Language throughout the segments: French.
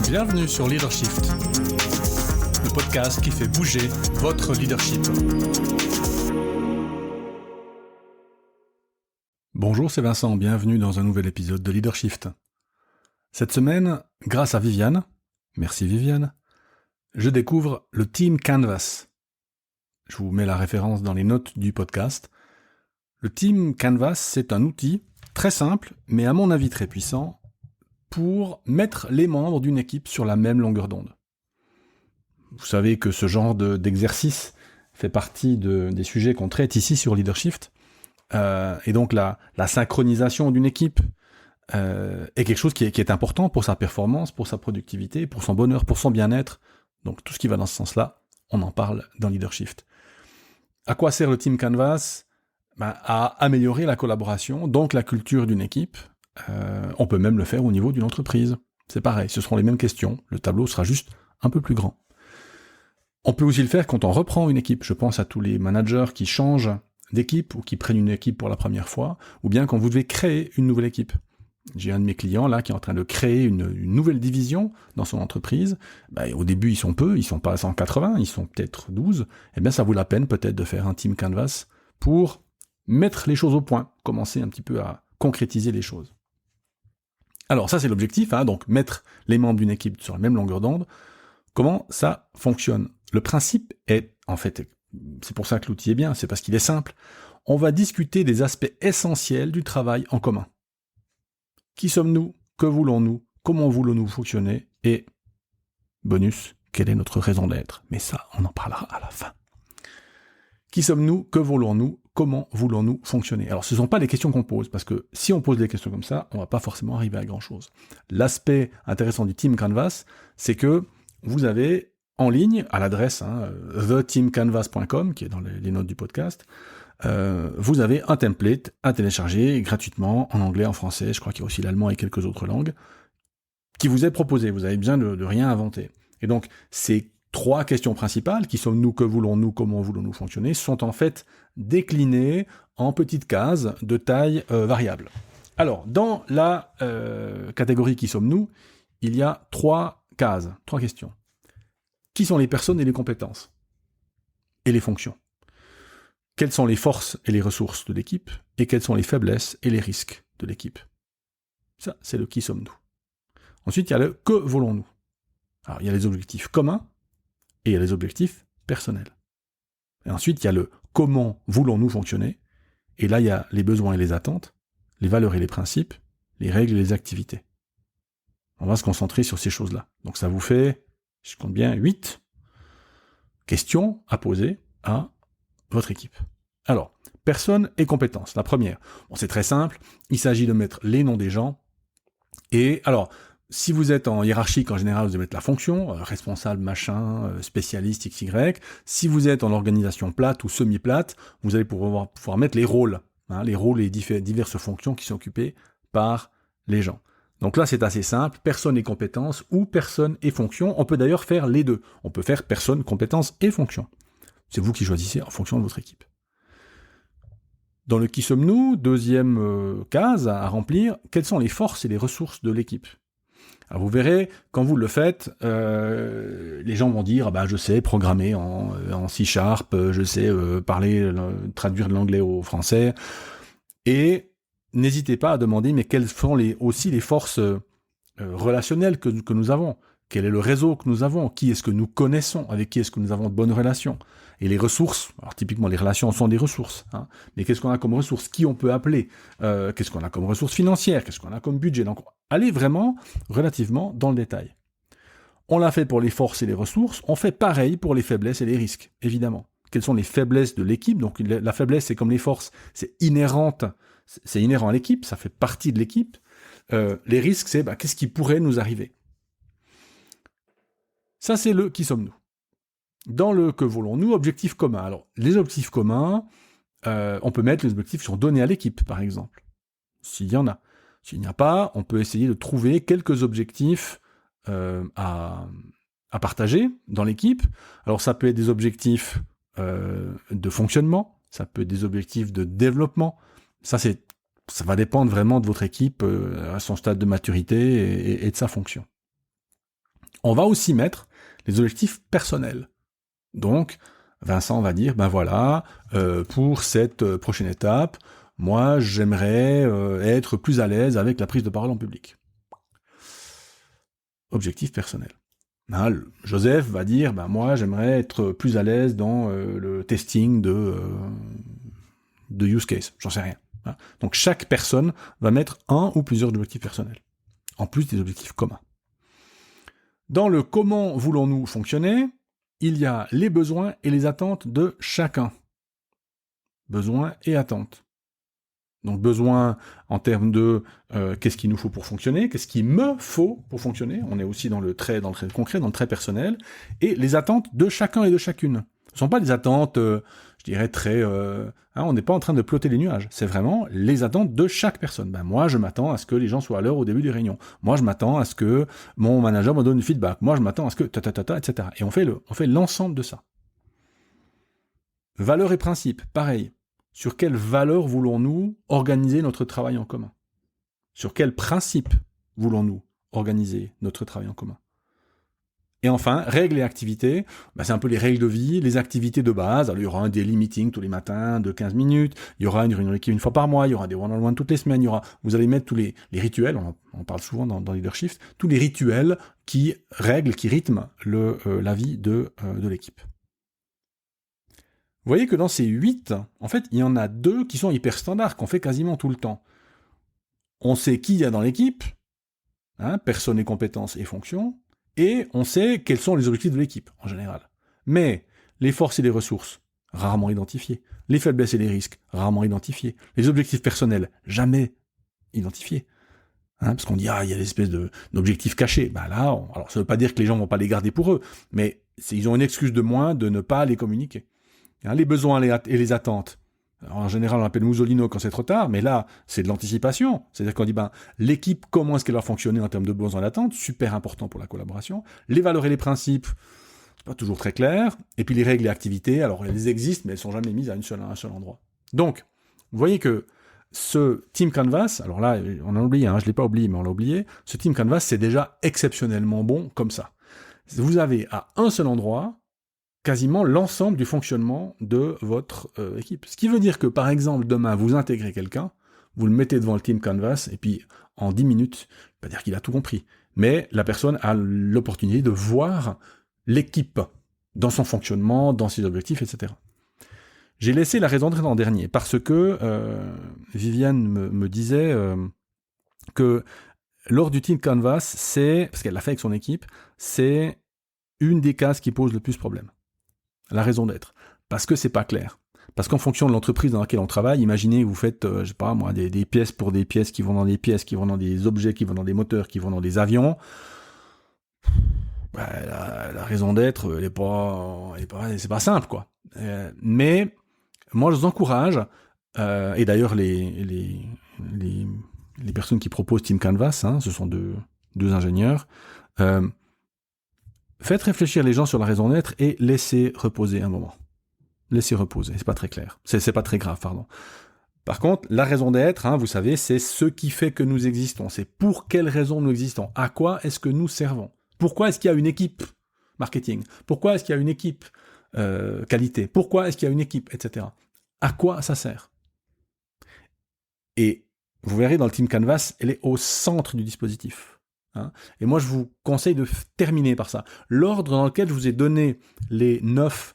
Bienvenue sur Leadershift, le podcast qui fait bouger votre leadership. Bonjour, c'est Vincent, bienvenue dans un nouvel épisode de Leadershift. Cette semaine, grâce à Viviane, merci Viviane, je découvre le Team Canvas. Je vous mets la référence dans les notes du podcast. Le Team Canvas, c'est un outil très simple, mais à mon avis très puissant, pour mettre les membres d'une équipe sur la même longueur d'onde. Vous savez que ce genre d'exercice fait partie des sujets qu'on traite ici sur Leadershift. Et donc la synchronisation d'une équipe est quelque chose qui est important pour sa performance, pour sa productivité, pour son bonheur, pour son bien-être. Donc tout ce qui va dans ce sens-là, on en parle dans Leadershift. À quoi sert le Team Canvas ? À améliorer la collaboration, donc la culture d'une équipe. On peut même le faire au niveau d'une entreprise. C'est pareil, ce seront les mêmes questions. Le tableau sera juste un peu plus grand. On peut aussi le faire quand on reprend une équipe. Je pense à tous les managers qui changent d'équipe ou qui prennent une équipe pour la première fois, ou bien quand vous devez créer une nouvelle équipe. J'ai un de mes clients là qui est en train de créer une nouvelle division dans son entreprise. Au début, ils sont peu, ils sont pas 180, ils sont peut-être 12. Eh bien, ça vaut la peine peut-être de faire un Team Canvas pour mettre les choses au point, commencer un petit peu à concrétiser les choses. Alors ça c'est l'objectif, donc mettre les membres d'une équipe sur la même longueur d'onde. Comment ça fonctionne ? Le principe est, en fait, c'est pour ça que l'outil est bien, c'est parce qu'il est simple. On va discuter des aspects essentiels du travail en commun. Qui sommes-nous ? Que voulons-nous ? Comment voulons-nous fonctionner ? Et, bonus, quelle est notre raison d'être ? Mais ça, on en parlera à la fin. Qui sommes-nous ? Que voulons-nous ? Comment voulons-nous fonctionner ? Alors, ce ne sont pas les questions qu'on pose, parce que si on pose des questions comme ça, on ne va pas forcément arriver à grand-chose. L'aspect intéressant du Team Canvas, c'est que vous avez en ligne, à l'adresse theteamcanvas.com, qui est dans les notes du podcast, vous avez un template à télécharger gratuitement, en anglais, en français, je crois qu'il y a aussi l'allemand et quelques autres langues, qui vous est proposé. Vous avez besoin de rien inventer. Et donc, ces 3 questions principales, qui sommes-nous, que voulons-nous, comment voulons-nous fonctionner, sont en fait déclinées en petites cases de taille variable. Alors, dans la catégorie qui sommes-nous, il y a 3 cases, 3 questions. Qui sont les personnes et les compétences ? Et les fonctions ? Quelles sont les forces et les ressources de l'équipe ? Et quelles sont les faiblesses et les risques de l'équipe ? Ça, c'est le qui sommes-nous. Ensuite, il y a le que voulons-nous ? Alors, il y a les objectifs communs, et il y a les objectifs personnels. Et ensuite, il y a le comment voulons-nous fonctionner, et là, il y a les besoins et les attentes, les valeurs et les principes, les règles et les activités. On va se concentrer sur ces choses-là. Donc ça vous fait, je compte bien, 8 questions à poser à votre équipe. Alors, personnes et compétences. La première, c'est très simple, il s'agit de mettre les noms des gens, et alors, si vous êtes en hiérarchique, en général, vous allez mettre la fonction, responsable, machin, spécialiste, XY. Si vous êtes en organisation plate ou semi-plate, vous allez pouvoir mettre les rôles et diverses fonctions qui sont occupées par les gens. Donc là, c'est assez simple, personne et compétences ou personne et fonction. On peut d'ailleurs faire les deux. On peut faire personne, compétences et fonction. C'est vous qui choisissez en fonction de votre équipe. Dans le qui sommes-nous, deuxième case à remplir, quelles sont les forces et les ressources de l'équipe ? Alors vous verrez, quand vous le faites, les gens vont dire je sais programmer en C#, je sais traduire de l'anglais au français, et n'hésitez pas à demander mais quelles sont aussi les forces relationnelles que nous avons. Quel est le réseau que nous avons ? Qui est-ce que nous connaissons ? Avec qui est-ce que nous avons de bonnes relations ? Et les ressources, alors typiquement les relations sont des ressources, mais qu'est-ce qu'on a comme ressources ? Qui on peut appeler ? Qu'est-ce qu'on a comme ressources financières ? Qu'est-ce qu'on a comme budget ? Donc allez vraiment relativement dans le détail. On l'a fait pour les forces et les ressources, on fait pareil pour les faiblesses et les risques, évidemment. Quelles sont les faiblesses de l'équipe ? Donc la faiblesse, c'est comme les forces, c'est inhérent à l'équipe, ça fait partie de l'équipe. Les risques, c'est qu'est-ce qui pourrait nous arriver ? Ça, c'est le qui sommes-nous. Dans le que voulons-nous, objectifs communs. Alors, les objectifs communs, on peut mettre les objectifs qui sont donnés à l'équipe, par exemple, s'il y en a. S'il n'y a pas, on peut essayer de trouver quelques objectifs à partager dans l'équipe. Alors, ça peut être des objectifs de fonctionnement, ça peut être des objectifs de développement. Ça va dépendre vraiment de votre équipe, à son stade de maturité et de sa fonction. On va aussi mettre les objectifs personnels. Donc, Vincent va dire, ben voilà, pour cette prochaine étape, moi, j'aimerais être plus à l'aise avec la prise de parole en public. Objectif personnel. Joseph va dire, ben moi, j'aimerais être plus à l'aise dans le testing de use case, j'en sais rien. Donc chaque personne va mettre un ou plusieurs objectifs personnels, en plus des objectifs communs. Dans le comment voulons-nous fonctionner, il y a les besoins et les attentes de chacun. Besoins et attentes. Donc besoin en termes de qu'est-ce qu'il nous faut pour fonctionner, qu'est-ce qu'il me faut pour fonctionner, on est aussi dans le trait concret, dans le trait personnel, et les attentes de chacun et de chacune. Ce ne sont pas des attentes, je dirais, très... on n'est pas en train de plotter les nuages, c'est vraiment les attentes de chaque personne. Ben, moi, je m'attends à ce que les gens soient à l'heure au début des réunions. Moi, je m'attends à ce que mon manager me donne du feedback. Moi, je m'attends à ce que... etc. Et on fait l'ensemble de ça. Valeurs et principes, pareil. Sur quelles valeurs voulons-nous organiser notre travail en commun? Sur quels principes voulons-nous organiser notre travail en commun? Et enfin, règles et activités, c'est un peu les règles de vie, les activités de base. Alors, il y aura un daily meeting tous les matins de 15 minutes, il y aura une réunion d'équipe une fois par mois, il y aura des one-on-one toutes les semaines, vous allez mettre tous les rituels, on parle souvent dans Leadership, tous les rituels qui rythment la vie de l'équipe. Vous voyez que dans ces 8, en fait, il y en a 2 qui sont hyper standards, qu'on fait quasiment tout le temps. On sait qui il y a dans l'équipe, personnes et compétences et fonctions, et on sait quels sont les objectifs de l'équipe, en général. Mais les forces et les ressources, rarement identifiées. Les faiblesses et les risques, rarement identifiés. Les objectifs personnels, jamais identifiés. Parce qu'on dit, il y a des espèces d'objectifs cachés. Alors ça ne veut pas dire que les gens ne vont pas les garder pour eux, mais ils ont une excuse de moins de ne pas les communiquer. Les besoins et les attentes. Alors, en général, on appelle Musolino quand c'est trop tard, mais là, c'est de l'anticipation. C'est-à-dire qu'on dit, l'équipe, comment est-ce qu'elle va fonctionner en termes de besoins et d'attentes, super important pour la collaboration. Les valeurs et les principes, c'est pas toujours très clair. Et puis les règles et activités, alors elles existent, mais elles sont jamais mises à un seul endroit. Donc, vous voyez que ce Team Canvas, alors là, on a oublié, je l'ai pas oublié, mais on l'a oublié, ce Team Canvas, c'est déjà exceptionnellement bon comme ça. Vous avez à un seul endroit quasiment l'ensemble du fonctionnement de votre équipe. Ce qui veut dire que, par exemple, demain, vous intégrez quelqu'un, vous le mettez devant le Team Canvas, et puis en 10 minutes, pas dire qu'il a tout compris, mais la personne a l'opportunité de voir l'équipe dans son fonctionnement, dans ses objectifs, etc. J'ai laissé la raison d'être l'an dernier, parce que Viviane me disait que lors du Team Canvas, parce qu'elle l'a fait avec son équipe, c'est une des cases qui pose le plus problème. La raison d'être. Parce que c'est pas clair. Parce qu'en fonction de l'entreprise dans laquelle on travaille, imaginez vous faites, je sais pas moi, des pièces pour des pièces qui vont dans des pièces, qui vont dans des objets, qui vont dans des moteurs, qui vont dans des avions. La raison d'être, c'est pas simple, quoi. Mais moi, je vous encourage, et d'ailleurs les personnes qui proposent Team Canvas, ce sont deux ingénieurs. Faites réfléchir les gens sur la raison d'être et laissez reposer un moment. Laissez reposer, c'est pas très clair. C'est pas très grave, pardon. Par contre, la raison d'être, vous savez, c'est ce qui fait que nous existons. C'est pour quelles raisons nous existons. À quoi est-ce que nous servons? Pourquoi est-ce qu'il y a une équipe marketing? Pourquoi est-ce qu'il y a une équipe qualité? Pourquoi est-ce qu'il y a une équipe, etc. À quoi ça sert? Et vous verrez dans le Team Canvas, elle est au centre du dispositif. Et moi, je vous conseille de terminer par ça. L'ordre dans lequel je vous ai donné les 9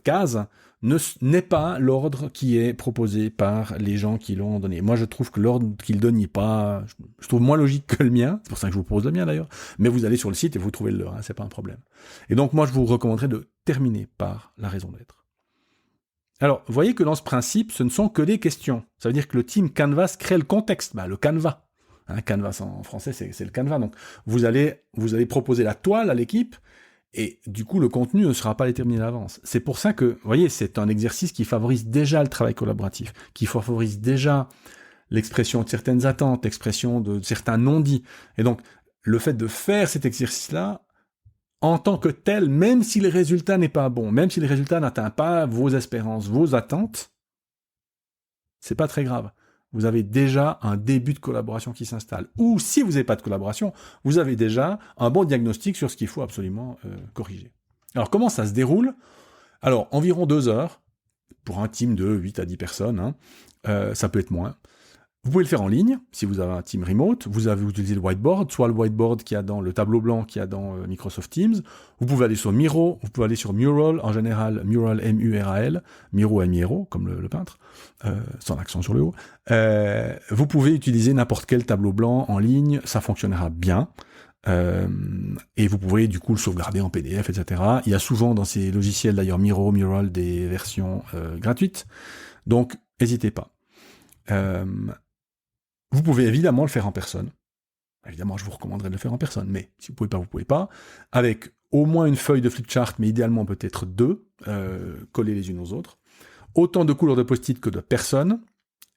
cases n'est pas l'ordre qui est proposé par les gens qui l'ont donné. Moi, je trouve que l'ordre qu'ils donnent n'est pas... Je trouve moins logique que le mien. C'est pour ça que je vous propose le mien, d'ailleurs. Mais vous allez sur le site et vous trouvez le leur. C'est pas un problème. Et donc, moi, je vous recommanderais de terminer par la raison d'être. Alors, vous voyez que dans ce principe, ce ne sont que des questions. Ça veut dire que le Team Canvas crée le contexte, le canevas. Canvas en français, c'est le canevas. Donc, vous allez proposer la toile à l'équipe, et du coup, le contenu ne sera pas déterminé à l'avance. C'est pour ça que, vous voyez, c'est un exercice qui favorise déjà le travail collaboratif, qui favorise déjà l'expression de certaines attentes, l'expression de certains non-dits. Et donc, le fait de faire cet exercice-là, en tant que tel, même si le résultat n'est pas bon, même si le résultat n'atteint pas vos espérances, vos attentes, c'est pas très grave. vous avez déjà un début de collaboration qui s'installe. Ou si vous n'avez pas de collaboration, vous avez déjà un bon diagnostic sur ce qu'il faut absolument corriger. Alors comment ça se déroule ? Alors environ 2 heures, pour un team de 8 à 10 personnes, ça peut être moins. Vous pouvez le faire en ligne, si vous avez un team remote, vous avez utilisé le whiteboard, soit le whiteboard qu'il y a dans le tableau blanc qu'il y a dans Microsoft Teams, vous pouvez aller sur Miro, vous pouvez aller sur Mural, en général Mural M-U-R-A-L, Miro M-I-R-O, comme le peintre, sans l'accent sur le haut. Vous pouvez utiliser n'importe quel tableau blanc en ligne, ça fonctionnera bien. Et vous pouvez du coup le sauvegarder en PDF, etc. Il y a souvent dans ces logiciels, d'ailleurs Miro, Mural, des versions gratuites, donc n'hésitez pas. Vous pouvez évidemment le faire en personne. Évidemment, je vous recommanderais de le faire en personne, mais si vous pouvez pas. Avec au moins une feuille de flipchart, mais idéalement peut-être 2, collées les unes aux autres. Autant de couleurs de post-it que de personnes,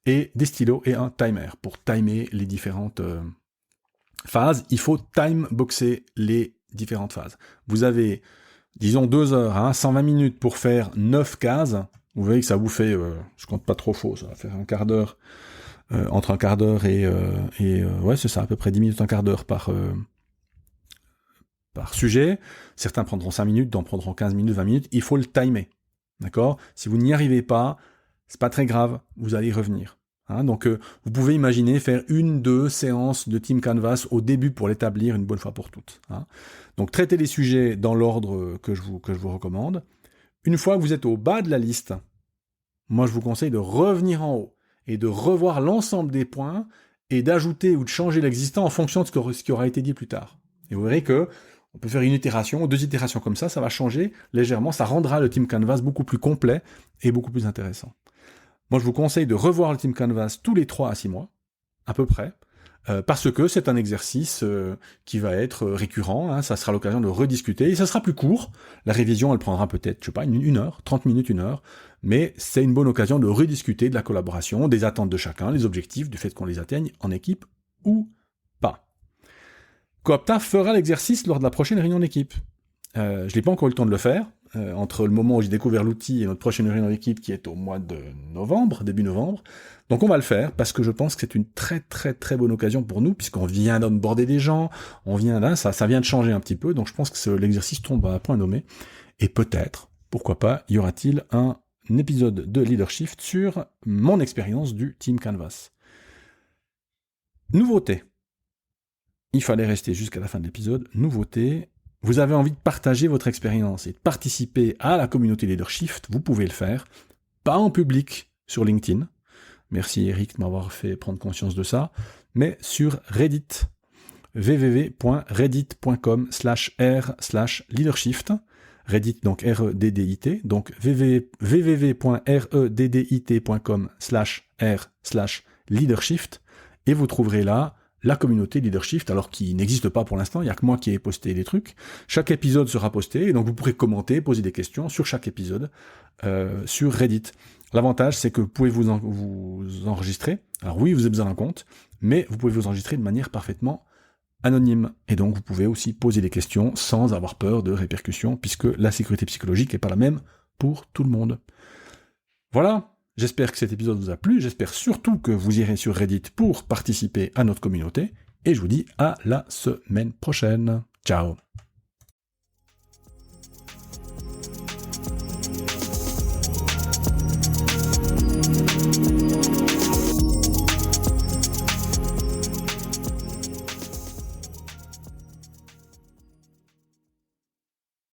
et des stylos et un timer pour timer les différentes phases. Il faut time-boxer les différentes phases. Vous avez, disons, 2 heures, 120 minutes pour faire 9 cases. Vous voyez que ça vous fait, je compte pas trop faux, ça va faire un quart d'heure. Entre un quart d'heure et ouais, c'est ça, à peu près 10 minutes, un quart d'heure par sujet. Certains prendront 5 minutes, d'autres prendront 15 minutes, 20 minutes. Il faut le timer, d'accord ? Si vous n'y arrivez pas, c'est pas très grave, vous allez y revenir. Donc, vous pouvez imaginer faire 1-2 séances de Team Canvas au début pour l'établir une bonne fois pour toutes. Donc, traitez les sujets dans l'ordre que je vous recommande. Une fois que vous êtes au bas de la liste, moi, je vous conseille de revenir en haut et de revoir l'ensemble des points et d'ajouter ou de changer l'existant en fonction de ce qui aura été dit plus tard. Et vous verrez que on peut faire une itération, 2 itérations comme ça va changer légèrement, ça rendra le Team Canvas beaucoup plus complet et beaucoup plus intéressant. Moi, je vous conseille de revoir le Team Canvas tous les 3 à 6 mois, à peu près, parce que c'est un exercice qui va être récurrent, ça sera l'occasion de rediscuter, et ça sera plus court. La révision, elle prendra peut-être, je sais pas, une heure, 30 minutes, 1 heure, mais c'est une bonne occasion de rediscuter de la collaboration, des attentes de chacun, les objectifs, du fait qu'on les atteigne en équipe ou pas. Coopta fera l'exercice lors de la prochaine réunion d'équipe. Je n'ai pas encore eu le temps de le faire, entre le moment où j'ai découvert l'outil et notre prochaine réunion d'équipe qui est au mois de novembre, début novembre. Donc on va le faire, parce que je pense que c'est une très très très bonne occasion pour nous, puisqu'on vient d'onboarder des gens, on vient là, ça vient de changer un petit peu, donc je pense que l'exercice tombe à point nommé. Et peut-être, pourquoi pas, y aura-t-il un épisode de Leadership sur mon expérience du Team Canvas. Nouveauté. Il fallait rester jusqu'à la fin de l'épisode. Nouveauté. Vous avez envie de partager votre expérience et de participer à la communauté Leadership, vous pouvez le faire. Pas en public sur LinkedIn. Merci Eric de m'avoir fait prendre conscience de ça. Mais sur Reddit. www.reddit.com/r/leadership. Reddit, donc R-E-D-D-I-T, donc www.reddit.com/r/leadership, et vous trouverez là la communauté Leadership, alors qui n'existe pas pour l'instant, il n'y a que moi qui ai posté des trucs. Chaque épisode sera posté, et donc vous pourrez commenter, poser des questions sur chaque épisode sur Reddit. L'avantage, c'est que vous pouvez vous enregistrer. Alors oui, vous avez besoin d'un compte, mais vous pouvez vous enregistrer de manière parfaitement anonyme. Et donc, vous pouvez aussi poser des questions sans avoir peur de répercussions, puisque la sécurité psychologique n'est pas la même pour tout le monde. Voilà, j'espère que cet épisode vous a plu, j'espère surtout que vous irez sur Reddit pour participer à notre communauté, et je vous dis à la semaine prochaine. Ciao.